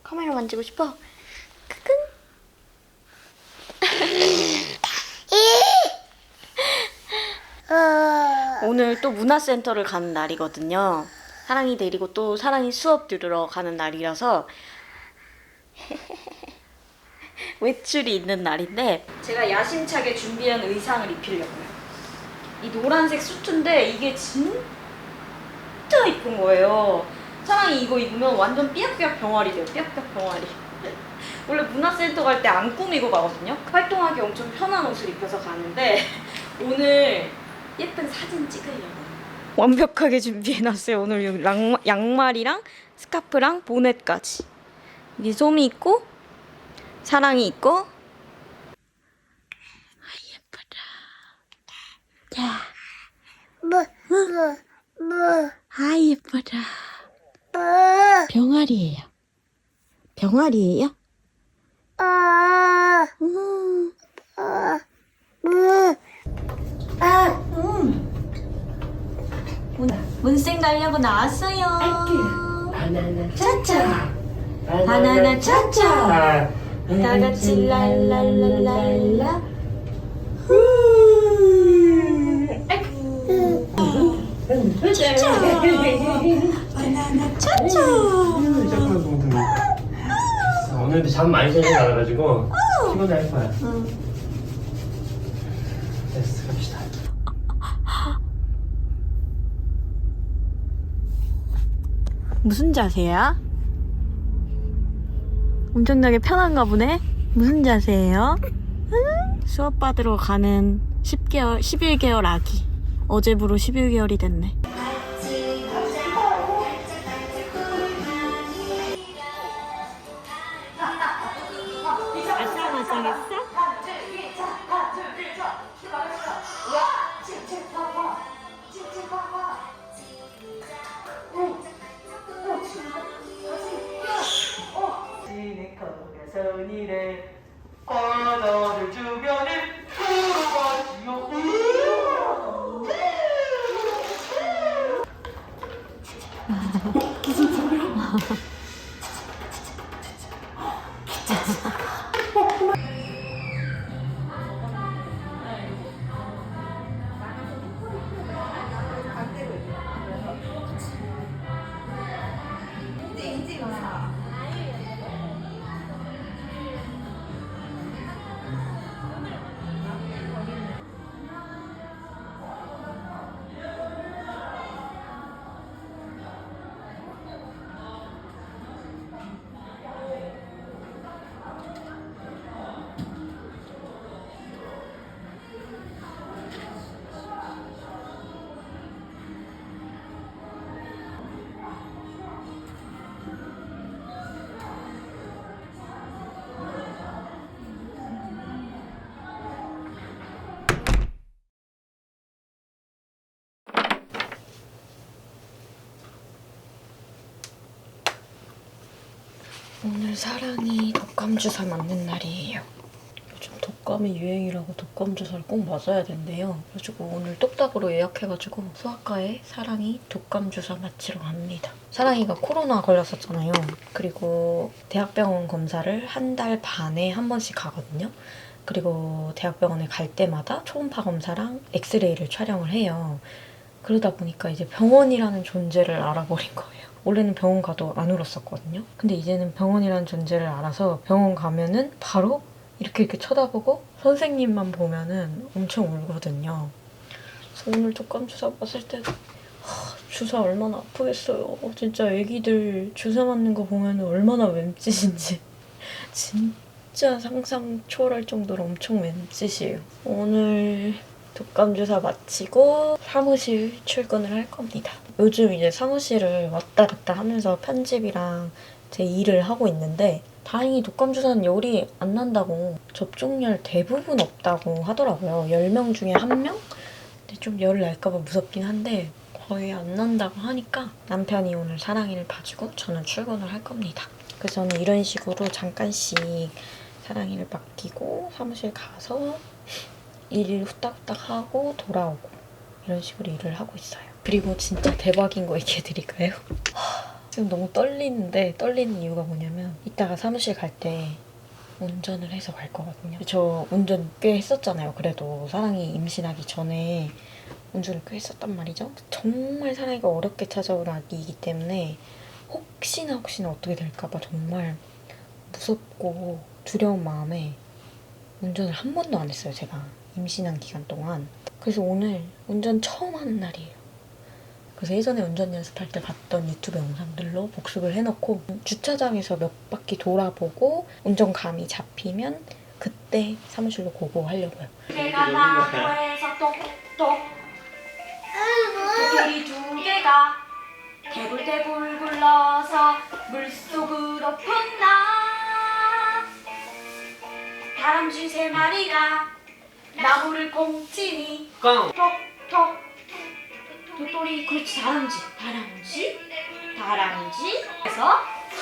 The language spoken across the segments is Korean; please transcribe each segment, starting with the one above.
카메라 만지고 싶어? 크큰. 오늘 또 문화센터를 가는 날이거든요. 사랑이 데리고 또 사랑이 수업 들으러 가는 날이라서 외출이 있는 날인데 제가 야심차게 준비한 의상을 입히려고요. 이 노란색 수트인데 이게 진짜 이쁜 거예요. 사랑이 이거 입으면 완전 삐약삐약 병아리 돼요. 삐약삐약 병아리. 원래 문화센터 갈 때 안 꾸미고 가거든요. 활동하기 엄청 편한 옷을 입혀서 가는데 오늘 예쁜 사진 찍으려고 완벽하게 준비해놨어요. 오늘 양말이랑 스카프랑 보넷까지. 여기 솜이 있고 사랑이 있고. 아 예쁘다. 자. 아 예쁘다. 병아리예요. 병아리예요? 문쌤 가려고 나왔어요. 바나나 차차. 바나나 차차. 다 같이 랄랄랄랄라. 차차. 바나나 차차. 오늘도 잠 많이 자지 않아가지고 피곤할 거야. 됐어, 갑시다. 무슨 자세야? 엄청나게 편한가 보네? 무슨 자세예요? 수업 받으러 가는 11개월 아기. 어제부로 11개월이 됐네. 아싸마싸겠어? 손이래 과자를 주면은 오늘 사랑이 독감 주사 맞는 날이에요. 요즘 독감이 유행이라고 독감 주사를 꼭 맞아야 된대요. 그래가지고 오늘 똑딱으로 예약해가지고 소아과에 사랑이 독감 주사 맞히러 갑니다. 사랑이가 코로나 걸렸었잖아요. 그리고 대학병원 검사를 한 달 반에 한 번씩 가거든요. 그리고 대학병원에 갈 때마다 초음파 검사랑 엑스레이를 촬영을 해요. 그러다 보니까 이제 병원이라는 존재를 알아버린 거예요. 원래는 병원 가도 안 울었었거든요. 근데 이제는 병원이라는 존재를 알아서 병원 가면은 바로 이렇게 쳐다보고 선생님만 보면은 엄청 울거든요. 그래서 오늘 독감 주사 맞을 때도 주사 얼마나 아프겠어요. 진짜 애기들 주사 맞는 거 보면 얼마나 맴짓인지 진짜 상상 초월할 정도로 엄청 맴짓이에요. 오늘 독감 주사 마치고 사무실 출근을 할 겁니다. 요즘 이제 사무실을 왔다 갔다 하면서 편집이랑 제 일을 하고 있는데 다행히 독감 주사는 열이 안 난다고, 접종열 대부분 없다고 하더라고요. 10명 중에 1명? 근데 좀 열을 날까봐 무섭긴 한데 거의 안 난다고 하니까 남편이 오늘 사랑이를 봐주고 저는 출근을 할 겁니다. 그래서 저는 이런 식으로 잠깐씩 사랑이를 맡기고 사무실 가서 일 후딱후딱 하고 돌아오고 이런 식으로 일을 하고 있어요. 그리고 진짜 대박인 거 얘기해드릴까요? 지금 너무 떨리는 이유가 뭐냐면 이따가 사무실 갈 때 운전을 해서 갈 거거든요. 저 운전 꽤 했었잖아요. 그래도 사랑이 임신하기 전에 운전을 꽤 했었단 말이죠. 정말 사랑이가 어렵게 찾아온 아기이기 때문에 혹시나 어떻게 될까봐 정말 무섭고 두려운 마음에 운전을 한 번도 안 했어요. 제가 임신한 기간 동안. 그래서 오늘 운전 처음 하는 날이에요. 그래서 예전에 운전 연습할 때 봤던 유튜브 영상들로 복습을 해놓고 주차장에서 몇 바퀴 돌아보고 운전감이 잡히면 그때 사무실로 고고하려고요. 개가 나무에서 똑똑 도토리 2개가 대굴대굴 굴러서 물속으로 푼다. 다람쥐 3마리가 나무를 꽁치니 꽝! 톡톡 도토리 그렇지 다람쥐 그래서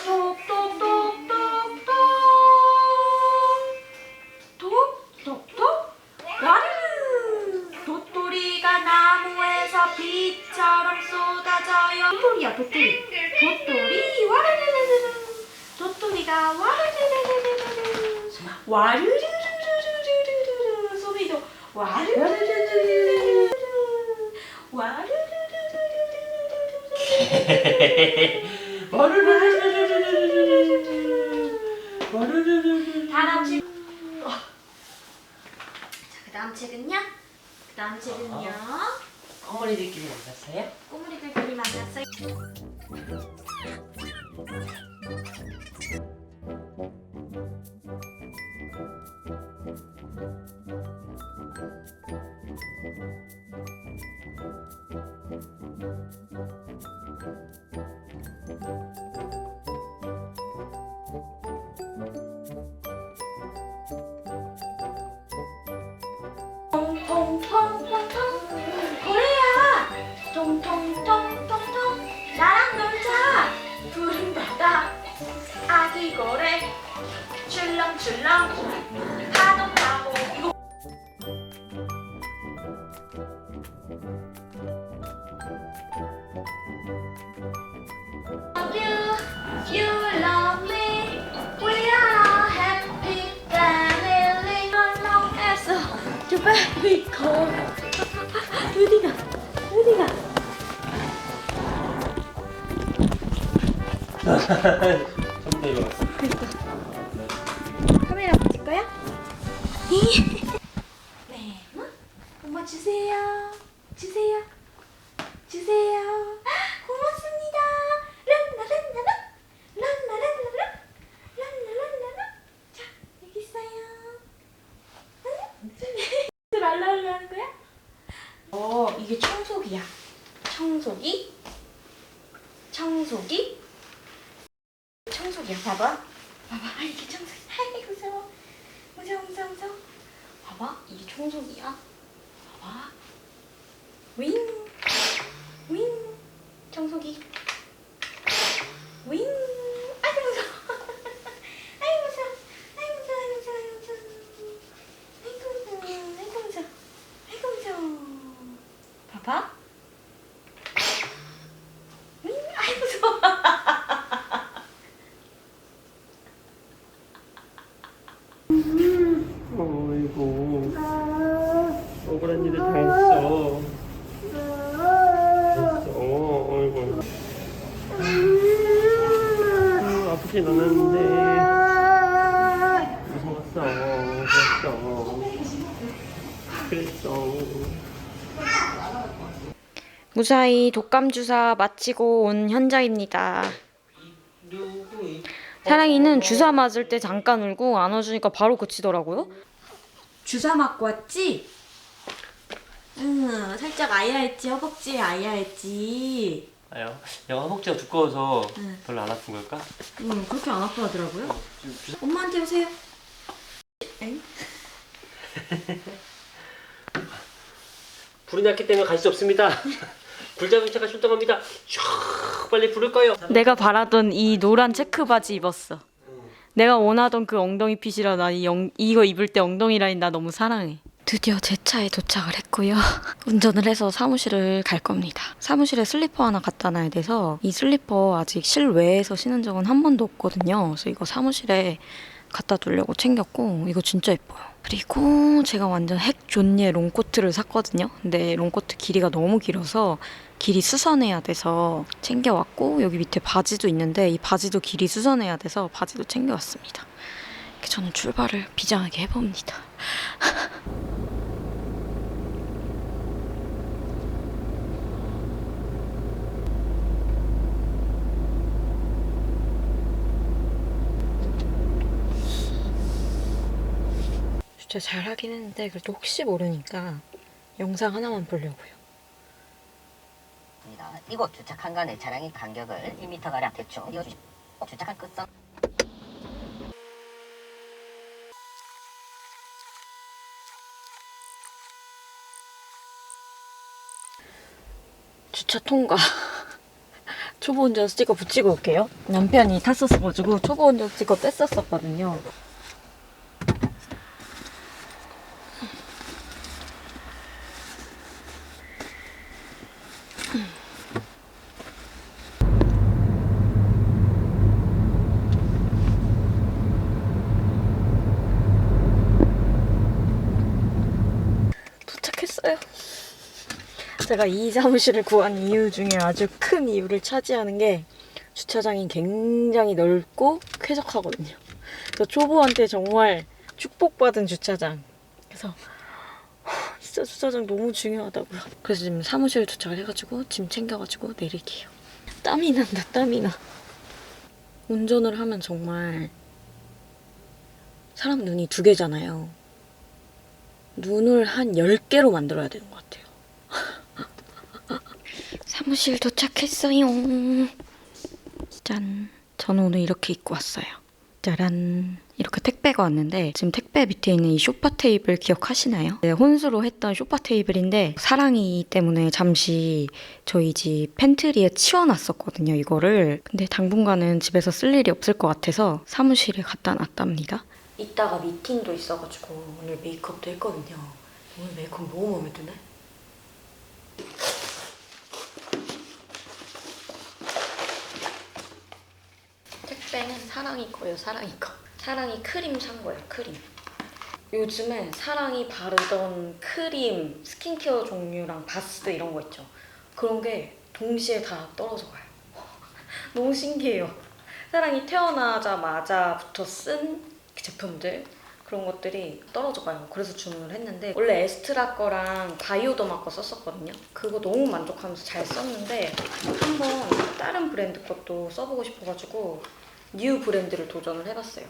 톡톡톡톡톡 와르르 도토리가 나무에서 비처럼 쏟아져요. 도토리 와르르르르 도토리가 와르르르르르르르 소리도 와르르르르르르 다람쥐. 자, 그 다음 책은요. 어머니들끼리 만났어요? 꼬물이들끼리 만났어요. 통통통통통 고래야 통통통통통 나랑 놀자. 푸른 바다 아기 고래 출렁출렁 파도 타고 이거 You love me. We are a happy family. As long as the baby cold. 어디가? 좀 내려왔어. 카메라 찍을 거야? 네. 엄마 주세요. 고맙습니다. 란라란라라. 란라란라라. 란라란라라. 자, 여기 있어요. 응? 랄랄라 하는 거야? 이게 청소기야. 청소기야. 봐봐. 이게 청소기. 아이, 무서워. 봐봐, 이게 청소기야. 봐봐. 윙. 청소기. 윙. 아이고 무서워. 아이고 무서워. 봐봐. 윙. 아이고 무서워. 어이구. 억울한 일을 당했어. 어이구. 아프진 않았는데. 무서웠어. 그랬어. 무사히 독감 주사 마치고 온 현장입니다. 사랑이는 주사 맞을 때 잠깐 울고 안아주니까 바로 그치더라고요. 주사 맞고 왔지? 응, 살짝 아야했지. 허벅지에 아야했지. 아요. 내가 허벅지가 두꺼워서 응. 별로 안 아픈 걸까? 응, 그렇게 안 아파하더라고요. 좀 주사... 엄마한테 오세요. 엥? 불이 났기 때문에 갈 수 없습니다. 불자동차가 출동합니다. 슉 빨리 불을 꺼요. 내가 바라던 이 노란 체크 바지 입었어. 내가 원하던 그 엉덩이 핏이라 나 이거 입을 때 엉덩이 라인 나 너무 사랑해. 드디어 제 차에 도착을 했고요. 운전을 해서 사무실을 갈 겁니다. 사무실에 슬리퍼 하나 갖다 놔야 돼서 이 슬리퍼 아직 실외에서 신은 적은 한 번도 없거든요. 그래서 이거 사무실에 갖다 두려고 챙겼고 이거 진짜 예뻐요. 그리고 제가 완전 핵존예 롱코트를 샀거든요. 근데 롱코트 길이가 너무 길어서 길이 수선해야 돼서 챙겨왔고 여기 밑에 바지도 있는데 이 바지도 길이 수선해야 돼서 바지도 챙겨왔습니다. 이렇게 저는 출발을 비장하게 해봅니다. 진짜 잘 하긴 했는데 그래도 혹시 모르니까 영상 하나만 보려고요. 이곳 주차한 간의 차량의 간격을 1m가량 대충 이어주시고 주차한 끝선 주차 통과. 초보 운전 스티커 붙이고 올게요. 남편이 탔었어가지고 초보 운전 스티커 뗐었었거든요. 도착했어요. 제가 이 사무실을 구한 이유 중에 아주 큰 이유를 차지하는 게 주차장이 굉장히 넓고 쾌적하거든요. 그래서 초보한테 정말 축복받은 주차장. 그래서 진짜 주차장 너무 중요하다고요. 그래서 지금 사무실 도착을 해가지고 짐 챙겨가지고 내릴게요. 땀이 난다, 땀이 나. 운전을 하면 정말 사람 눈이 두 개잖아요. 눈을 한 10개로 만들어야 되는 것 같아요. 사무실 도착했어요. 짠. 저는 오늘 이렇게 입고 왔어요. 짜란. 이렇게 택배가 왔는데 지금 택배 밑에 있는 이 소파 테이블 기억하시나요? 네, 혼수로 했던 소파 테이블인데 사랑이 때문에 잠시 저희 집 팬트리에 치워놨었거든요, 이거를. 근데 당분간은 집에서 쓸 일이 없을 것 같아서 사무실에 갖다 놨답니다. 이따가 미팅도 있어가지고 오늘 메이크업도 했거든요. 오늘 메이크업 너무 마음에 드네. 택배는 사랑이 거예요, 사랑이 거. 사랑이 크림 산 거예요, 크림. 요즘에 사랑이 바르던 크림, 스킨케어 종류랑 바스 이런 거 있죠. 그런 게 동시에 다 떨어져 가요. 너무 신기해요. 사랑이 태어나자마자부터 쓴 제품들 그런 것들이 떨어져 가요. 그래서 주문을 했는데 원래 에스트라 거랑 바이오더마 거 썼었거든요. 그거 너무 만족하면서 잘 썼는데 한번 다른 브랜드 것도 써보고 싶어가지고 뉴 브랜드를 도전을 해봤어요.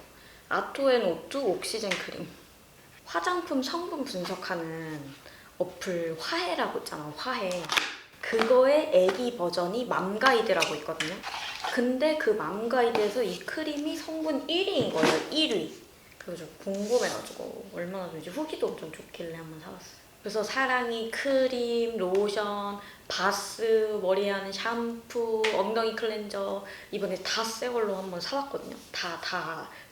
아토앤오투 옥시젠 크림. 화장품 성분 분석하는 어플 화해라고 있잖아, 화해. 그거의 애기 버전이 맘가이드라고 있거든요. 근데 그 맘가이드에서 이 크림이 성분 1위인 거예요, 1위. 그래서 궁금해가지고 얼마나 좋은지 후기도 엄청 좋길래 한번 사봤어요. 그래서 사랑이 크림, 로션, 바스, 머리에 하는 샴푸, 엉덩이 클렌저 이번에 다 새 걸로 한번 사봤거든요.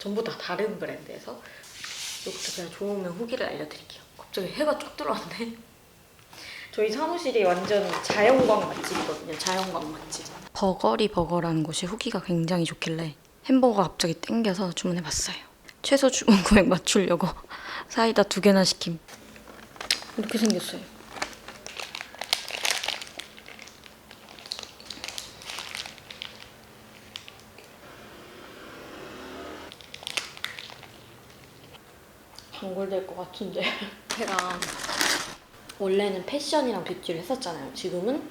전부 다 다른 브랜드에서. 이것도 제가 좋으면 후기를 알려드릴게요. 갑자기 해가 쭉 들어왔네. 저희 사무실이 완전 자연광 맛집이거든요. 자연광 맛집. 버거리 버거라는 곳이 후기가 굉장히 좋길래 햄버거가 갑자기 땡겨서 주문해봤어요. 최소 주문 금액 맞추려고 사이다 2개나 시킴. 이렇게 생겼어요. 단골될 것 같은데. 제가 원래는 패션이랑 뷰티를 했었잖아요. 지금은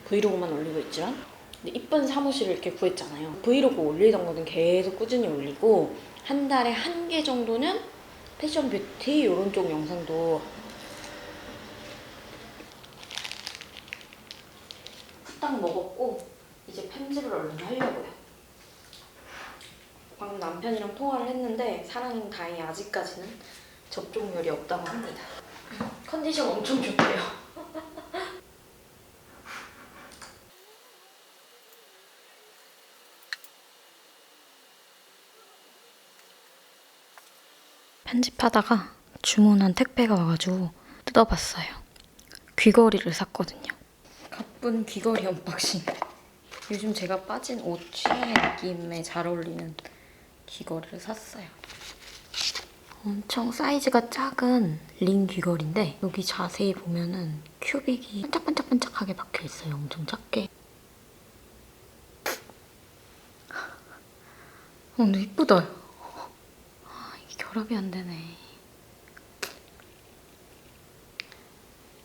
브이로그만 올리고 있지만 근데 이쁜 사무실을 이렇게 구했잖아요. 브이로그 올리던 거는 계속 꾸준히 올리고 한 달에 1개 정도는 패션 뷰티 이런 쪽 영상도 딱 먹었고 이제 편집을 얼른 하려고요. 방금 남편이랑 통화를 했는데 사랑이는 다행히 아직까지는 접종열이 없다고 합니다. 컨디션 엄청 좋대요. 편집하다가 주문한 택배가 와가지고 뜯어봤어요. 귀걸이를 샀거든요. 가쁜 귀걸이 언박싱. 요즘 제가 빠진 옷 취향의 느낌에 잘 어울리는 귀걸이를 샀어요. 엄청 사이즈가 작은 링 귀걸이인데 여기 자세히 보면은 큐빅이 반짝반짝반짝하게 박혀있어요. 엄청 작게. 근데 이쁘다. 이게 결합이 안 되네.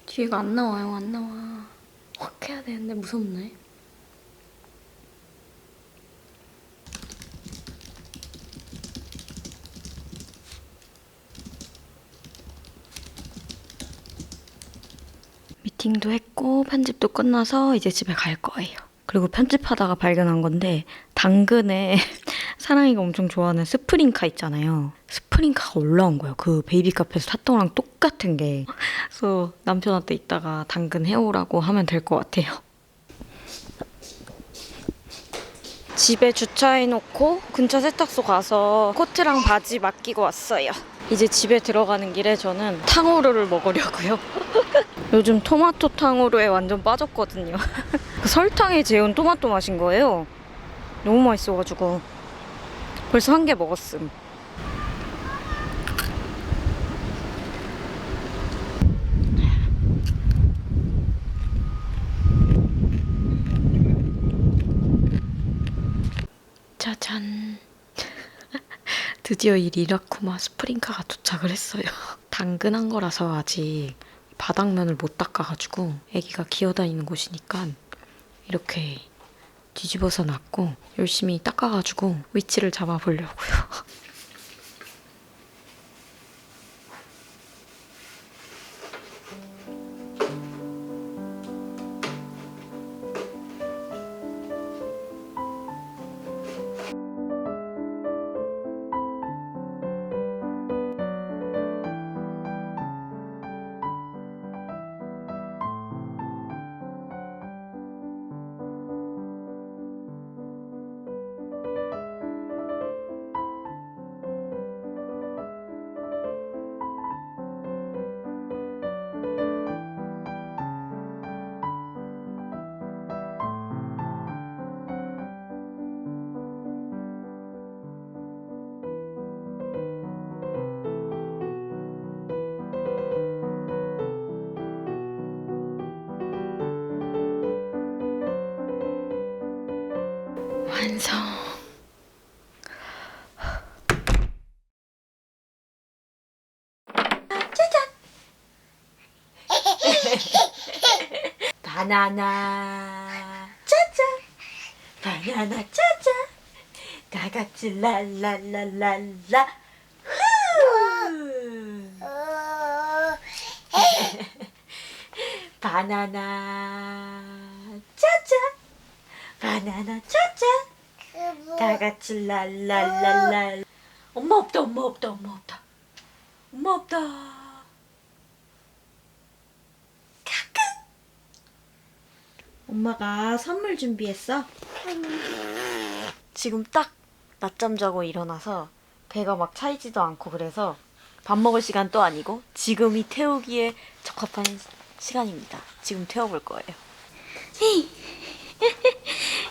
뒤에가 안 나와요. 안 나와. 확 해야 되는데 무섭네. 미팅도 했고 편집도 끝나서 이제 집에 갈 거예요. 그리고 편집하다가 발견한 건데 당근에 사랑이가 엄청 좋아하는 스프링카 있잖아요. 스프링카가 올라온 거예요. 그 베이비 카페에서 샀던 거랑 똑같은 게. 그래서 남편한테 이따가 당근 해오라고 하면 될 것 같아요. 집에 주차해놓고 근처 세탁소 가서 코트랑 바지 맡기고 왔어요. 이제 집에 들어가는 길에 저는 탕후루를 먹으려고요. 요즘 토마토 탕후루에 완전 빠졌거든요. 그 설탕에 재운 토마토 맛인 거예요. 너무 맛있어가지고 벌써 한 개 먹었음. 짜잔. 드디어 이 리라쿠마 스프링카가 도착을 했어요. 당근한 거라서 아직 바닥면을 못 닦아가지고 애기가 기어다니는 곳이니까 이렇게 뒤집어서 놨고 열심히 닦아가지고 위치를 잡아보려고요. 완성. 짜잔. 바나나 짜잔. 바나나 짜잔. 다 같이 랄랄랄랄라. 후. 바나나 짜잔. 바나나 짜잔. 다 같이 랄랄랄랄. 엄마 없다, 엄마 없다, 엄마 없다. 엄마 없다. 까꿍. 엄마가 선물 준비했어. 지금 딱 낮잠 자고 일어나서 배가 막 차이지도 않고 그래서 밥 먹을 시간도 아니고 지금이 태우기에 적합한 시간입니다. 지금 태워볼 거예요.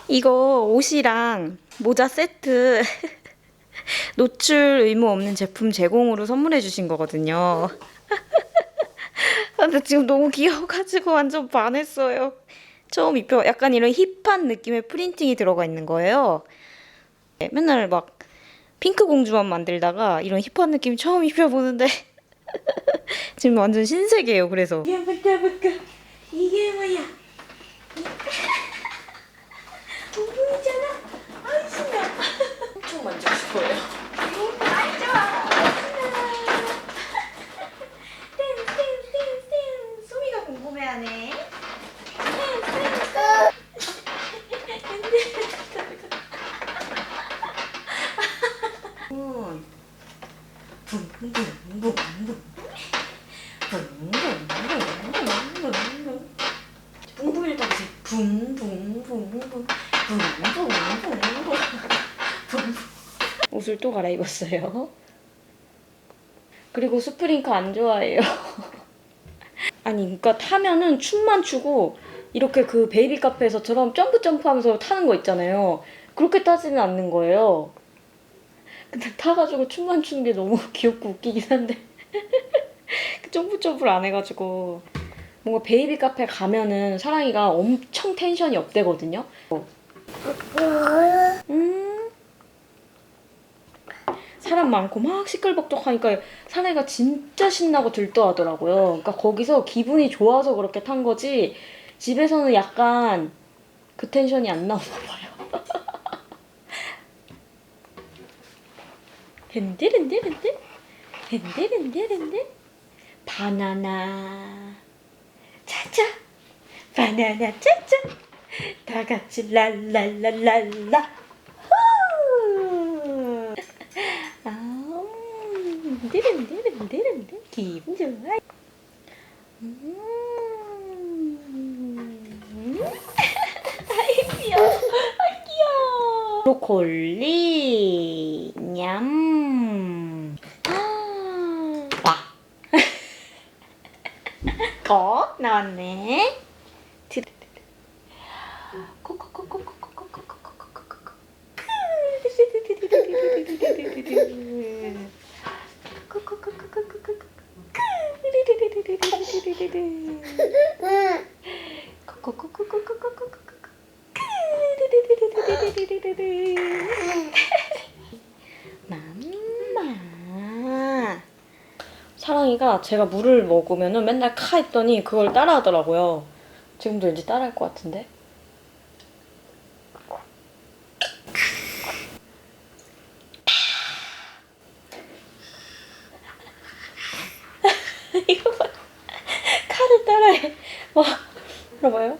이거 옷이랑 모자 세트 노출 의무 없는 제품 제공으로 선물해 주신 거거든요. 근데 지금 너무 귀여워가지고 완전 반했어요. 처음 입혀 약간 이런 힙한 느낌의 프린팅이 들어가 있는 거예요. 맨날 막 핑크 공주만 만들다가 이런 힙한 느낌 처음 입혀보는데 지금 완전 신세계예요. 그래서 이게 뭐야? 붕붕이잖아. 아이 신나. 엄청 만지고 싶어요. 만져. 땡땡땡땡. 소미가 궁금해하네. 붕붕이를 따라서 붕붕붕붕붕. 옷을 또 갈아입었어요. 그리고 스프링크 안 좋아해요. 아니 그러니까 타면은 춤만 추고 이렇게 그 베이비 카페에서처럼 점프하면서 타는 거 있잖아요. 그렇게 타지는 않는 거예요. 근데 타가지고 춤만 추는 게 너무 귀엽고 웃기긴 한데 점프를 안 해가지고 뭔가 베이비 카페 가면은 사랑이가 엄청 텐션이 업되거든요. 사람 많고 막 시끌벅적하니까 사랑이가 진짜 신나고 들떠하더라고요. 그러니까 거기서 기분이 좋아서 그렇게 탄 거지 집에서는 약간 그 텐션이 안 나오나 봐요. 흔들흔들흔들 흔들흔들흔들 바나나 차차 바나나 차차 다 같이 랄랄랄랄라 후 흔들흔들흔들흔들 기분 좋아. 아이 귀여워. 아이 귀여워. 브로콜리 냠. 와. 거 나왔네. 맘마. 사랑이가 제가 물을 먹으면은 맨날 카 했더니 그걸 따라 하더라고요. 지금도 왠지 따라 할 것 같은데. 이거 봐. 카를 따라해. 와, 들어봐요.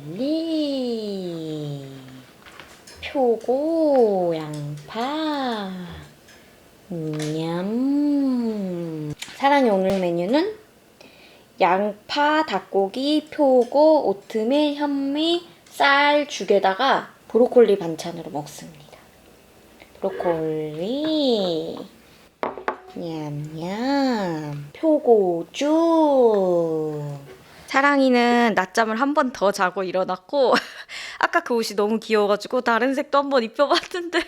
올리 표고 양파 냠. 사랑이 오늘 메뉴는 양파, 닭고기, 표고, 오트밀, 현미, 쌀, 죽에다가 브로콜리 반찬으로 먹습니다. 브로콜리 냠냠. 표고주. 사랑이는 낮잠을 한 번 더 자고 일어났고 아까 그 옷이 너무 귀여워가지고 다른 색도 한번 입혀봤는데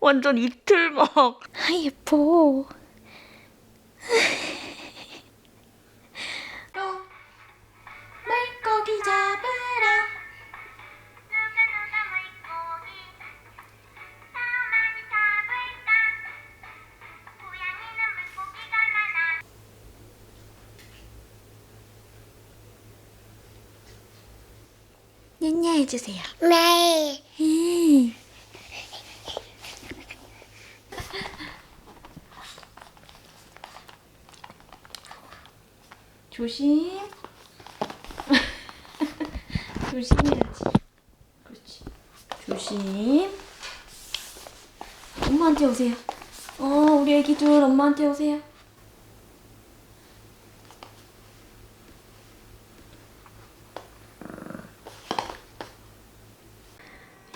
완전 이틀막. 아 예뻐. 물고기 잡으러 냐냐 해주세요. 네. 조심. 조심해야지. 그렇지. 조심. 엄마한테 오세요. 우리 애기들 엄마한테 오세요.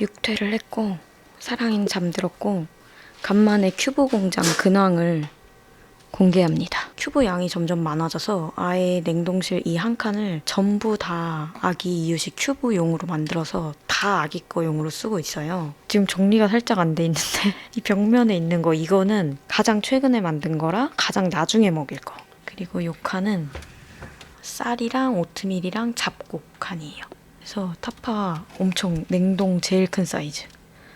육퇴를 했고 사랑이는 잠들었고 간만에 큐브 공장 근황을 공개합니다. 큐브 양이 점점 많아져서 아예 냉동실 이 한 칸을 전부 다 아기 이유식 큐브용으로 만들어서 다 아기 거용으로 쓰고 있어요. 지금 정리가 살짝 안 돼 있는데 이 벽면에 있는 거 이거는 가장 최근에 만든 거라 가장 나중에 먹일 거. 그리고 이 칸은 쌀이랑 오트밀이랑 잡곡 칸이에요. 그래서 타파 엄청 냉동 제일 큰 사이즈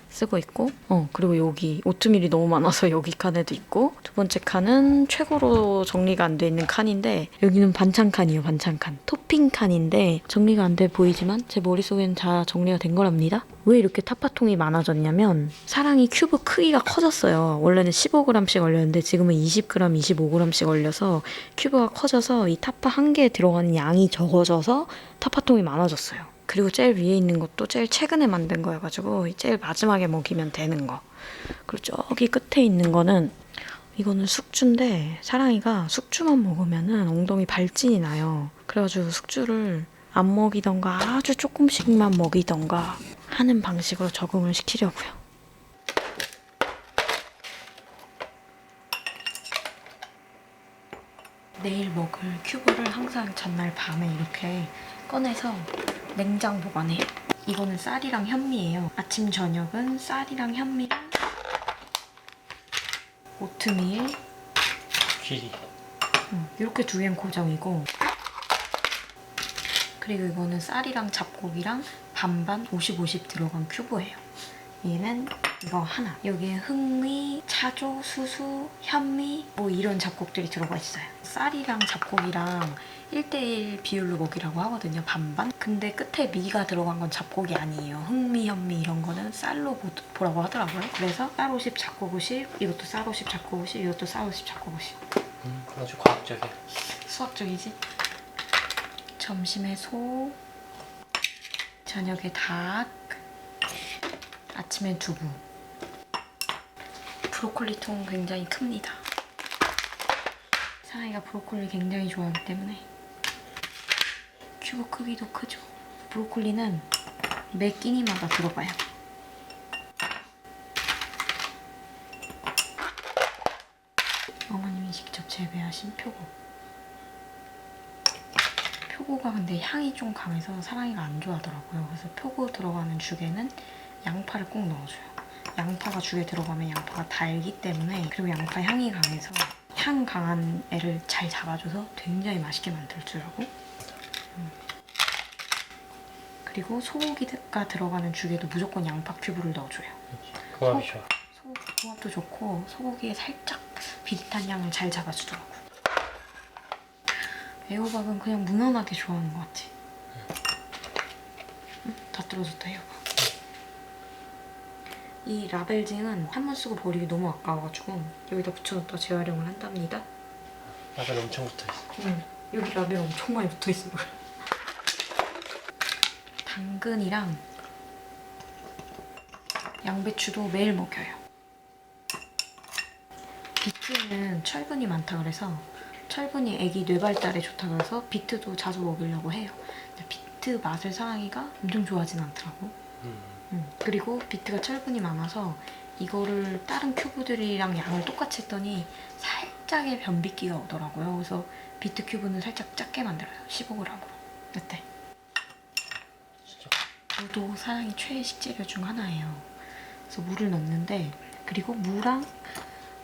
쓰고 있고 그리고 여기 오트밀이 너무 많아서 여기 칸에도 있고 두 번째 칸은 최고로 정리가 안 돼 있는 칸인데 여기는 반찬 칸이에요. 반찬 칸. 토핑 칸인데 정리가 안 돼 보이지만 제 머릿속에는 다 정리가 된 거랍니다. 왜 이렇게 타파통이 많아졌냐면 사랑이 큐브 크기가 커졌어요. 원래는 15g씩 얼렸는데 지금은 20g, 25g씩 얼려서 큐브가 커져서 이 타파 한 개에 들어가는 양이 적어져서 타파통이 많아졌어요. 그리고 제일 위에 있는 것도 제일 최근에 만든 거여가지고 제일 마지막에 먹이면 되는 거. 그리고 저기 끝에 있는 거는 이거는 숙주인데 사랑이가 숙주만 먹으면은 엉덩이 발진이 나요. 그래가지고 숙주를 안 먹이던가 아주 조금씩만 먹이던가 하는 방식으로 적응을 시키려고요. 내일 먹을 큐브를 항상 전날 밤에 이렇게 꺼내서 냉장 보관해요. 이거는 쌀이랑 현미예요. 아침 저녁은 쌀이랑 현미랑 오트밀 길이. 이렇게 두 개는 고정이고, 그리고 이거는 쌀이랑 잡곡이랑 반반 50-50 들어간 큐브예요. 얘는 이거 하나. 여기에 흑미, 차조, 수수, 현미 뭐 이런 잡곡들이 들어가 있어요. 쌀이랑 잡곡이랑 1:1 비율로 먹이라고 하거든요. 반반. 근데 끝에 미가 들어간 건 잡곡이 아니에요. 흑미, 현미 이런 거는 쌀로 보라고 하더라고요. 그래서 쌀 50, 잡곡 50, 이것도 쌀 50, 잡곡 50, 이것도 쌀 50, 잡곡 50. 아주 과학적이야. 수학적이지? 점심에 소, 저녁에 닭, 아침엔 두부. 브로콜리 통 굉장히 큽니다. 사랑이가 브로콜리 굉장히 좋아하기 때문에. 큐브 크기도 크죠. 브로콜리는 매 끼니마다 들어가요. 어머님이 직접 재배하신 표고. 표고가 근데 향이 좀 강해서 사랑이가 안 좋아하더라고요. 그래서 표고 들어가는 죽에는 양파를 꼭 넣어줘요. 양파가 죽에 들어가면 양파가 달기 때문에, 그리고 양파 향이 강해서 향 강한 애를 잘 잡아줘서 굉장히 맛있게 만들더라고. 그리고 소고기가 들어가는 죽에도 무조건 양파 큐브를 넣어줘요. 궁합이 좋아. 궁합도 좋고 소고기에 살짝 비릿한 향을 잘 잡아주더라고. 애호박은 그냥 무난하게 좋아하는 것 같아. 다 떨어졌다 애호박. 이 라벨징은 한 번 쓰고 버리기 너무 아까워가지고 여기다 붙여놓다 재활용을 한답니다. 라벨 엄청 붙어있어. 여기 라벨 엄청 많이 붙어있어. 당근이랑 양배추도 매일 먹여요. 비트는 철분이 많다 그래서, 철분이 애기 뇌발달에 좋다 그래서 비트도 자주 먹이려고 해요. 근데 비트 맛을 사랑이가 엄청 좋아하진 않더라고. 그리고 비트가 철분이 많아서 이거를 다른 큐브들이랑 양을 똑같이 했더니 살짝의 변비기가 오더라고요. 그래서 비트 큐브는 살짝 작게 만들어요. 15g으로. 어때? 진짜. 무도 사랑이 최애 식재료 중 하나예요. 그래서 물을 넣는데, 그리고 무랑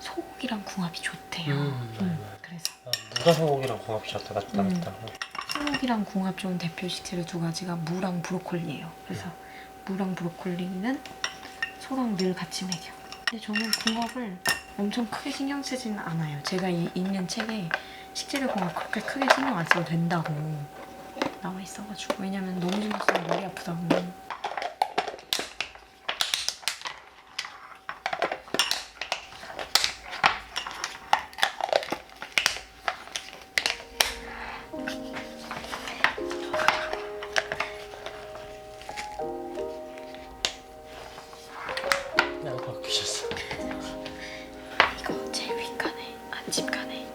소고기랑 궁합이 좋대요. 그래서 무가 소고기랑 궁합이 좋다. 맞다. 소고기랑 궁합 좋은 대표 식재료 두 가지가 무랑 브로콜리예요. 그래서 무랑 브로콜리는 소랑 늘 같이 먹여. 근데 저는 궁합을 엄청 크게 신경 쓰지는 않아요. 제가 읽는 책에 식재료 궁합 그렇게 크게 신경 안 써도 된다고 나와 있어가지고. 왜냐면 너무 신경 쓰면 머리 아프다고. 양파 끼셨어. 이거 제일 윗간에, 안집간에.